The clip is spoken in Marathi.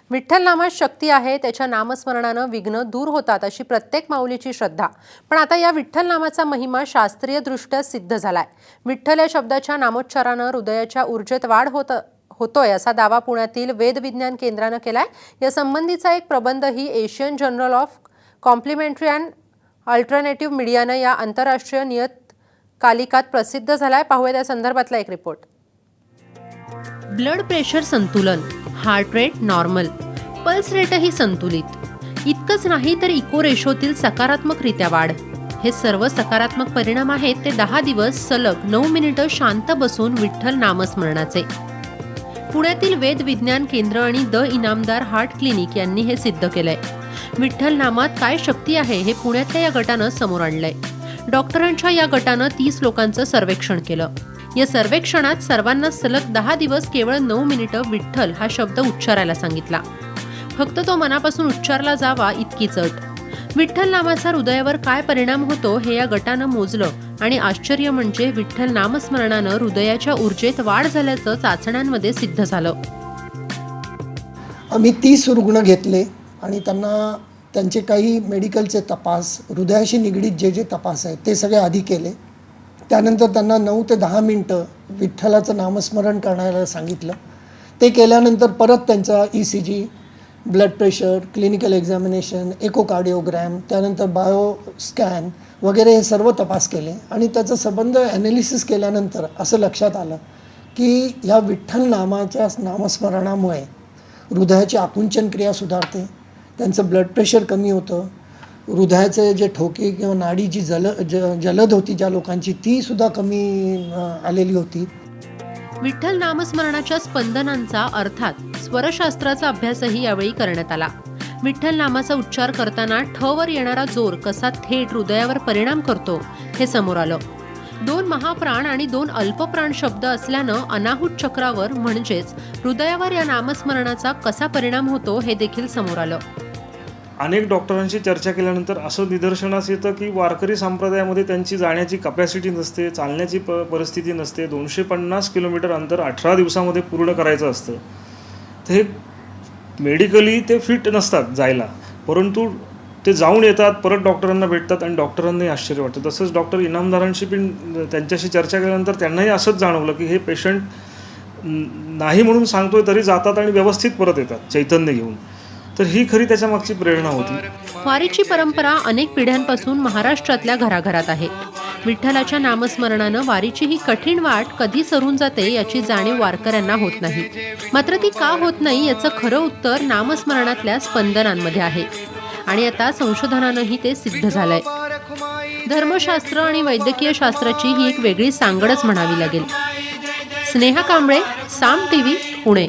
विठ्ठल नामात शक्ती आहे, त्याच्या नामस्मरणानं विघ्न दूर होतात अशी प्रत्येक माऊलीची श्रद्धा. पण आता या विठ्ठल नामाचा महिमा शास्त्रीयदृष्ट्या सिद्ध झालाय. विठ्ठल या शब्दाच्या नामोच्चारानं हृदयाच्या ऊर्जेत वाढ होतोय असा दावा पुण्यातील वेद विज्ञान केंद्रानं केलाय. या संबंधीचा एक प्रबंधही Asian journal of complementary and alternative मीडियानं या आंतरराष्ट्रीय नियतकालिकात प्रसिद्ध झालाय. पाहूया त्या संदर्भातला एक रिपोर्ट. ब्लड प्रेशर संतुलन, हार्ट रेट नॉर्मल, पल्स रेटही संतुलित. इतकंच नाही तर इको रेशोतील सकारात्मकरित्या वाढ. हे सर्व सकारात्मक परिणाम आहेत ते 10 दिवस सलग 9 मिनिटं शांत बसून विठ्ठल नामस्मरणाचे. पुण्यातील वेद विज्ञान केंद्र आणि द इनामदार हार्ट क्लिनिक यांनी हे सिद्ध केलंय. विठ्ठल नामात काय शक्ती आहे हे पुण्यातल्या या गटानं समोर आणलंय. डॉक्टरांच्या या गटानं 30 लोकांचं सर्वेक्षण केलं. या सर्वेक्षणात सर्वांना सलग 10 दिवस केवळ 9 मिनिटं विठ्ठल हा शब्द उच्चारायला सांगितला. फक्त तो मनापासून उच्चारला जावा इतकीच अट. विठ्ठल नामाचा हृदयावर काय परिणाम होतो हे या गटानं मोजलं आणि आश्चर्य म्हणजे विठ्ठल नामस्मरणानं हृदयाच्या ऊर्जेत वाढ झाल्याचं चाचण्यांमध्ये सिद्ध झालं. आम्ही 30 रुग्ण घेतले आणि त्यांना त्यांचे काही मेडिकलचे तपास, हृदयाशी निगडीत जे तपास आहेत ते सगळे आधी केले. त्यानंतर त्यांना 9 ते 10 मिनटं विठ्ठलाचं नामस्मरण करायला सांगितलं. ते केल्यानंतर परत त्यांचा ECG, blood pressure, clinical examination, echocardiogram, त्यानंतर बायो स्कॅन वगैरे हे सर्व तपास केले आणि त्याचा संबंध ॲनालिसिस केल्यानंतर असं लक्षात आलं की ह्या विठ्ठल नामाच्या नामस्मरणामुळे हृदयाची आकुंचन क्रिया सुधारते, त्यांचं ब्लड प्रेशर कमी होतं, हृदयाचे जे ठोके किंवा नाडी जी जलद होती ज्या लोकांची ती सुद्धा कमी आलेली होती. विठ्ठल नामस्मरणाच्या स्पंदनांचा अर्थात स्वरशास्त्राचा अभ्यासही यावेळी करण्यात आला. विठ्ठल नामाचा उच्चार करताना ठ वर येणारा जोर कसा थेट हृदयावर परिणाम करतो हे समोर आलं. 2 महाप्राण आणि 2 अल्पप्राण शब्द असल्यानं अनाहूत चक्रावर म्हणजेच हृदयावर या नामस्मरणाचा कसा परिणाम होतो हे देखील समोर आलं. अनेक डॉक्टरांशी चर्चा केल्यानंतर असं निदर्शनास येतं की वारकरी संप्रदायामध्ये त्यांची जाण्याची कपॅसिटी नसते, चालण्याची परिस्थिती नसते. 250 किलोमीटर अंतर 18 दिवसामध्ये पूर्ण करायचं असतं. तर हे मेडिकली ते फिट नसतात जायला, परंतु ते जाऊन येतात, परत डॉक्टरांना भेटतात आणि डॉक्टरांनाही आश्चर्य वाटतं. तसंच डॉक्टर इनामदारांशी पण त्यांच्याशी चर्चा केल्यानंतर त्यांनाही असंच जाणवलं की हे पेशंट नाही म्हणून सांगतोय तरी जातात आणि व्यवस्थित परत येतात चैतन्य घेऊन. तर ही खरी त्याच्या मागची प्रेरणा होती. वारीची परंपरा अनेक पिढ्यांपासून महाराष्ट्रातल्या घराघरात आहे. विठ्ठलाच्या नामस्मरणानं वारीची ही कठीण वाट कधी सरून जाते याची जाणीव वारकऱ्यांना होत नाही. मात्र ती का होत नाही याचं खरं उत्तर नामस्मरणातल्या स्पंदनांमध्ये आहे आणि आता संशोधनानंही ते सिद्ध झालंय. धर्मशास्त्र आणि वैद्यकीय शास्त्राची ही एक वेगळी सांगडच म्हणावी लागेल. स्नेहा कांबळे, साम TV, पुणे.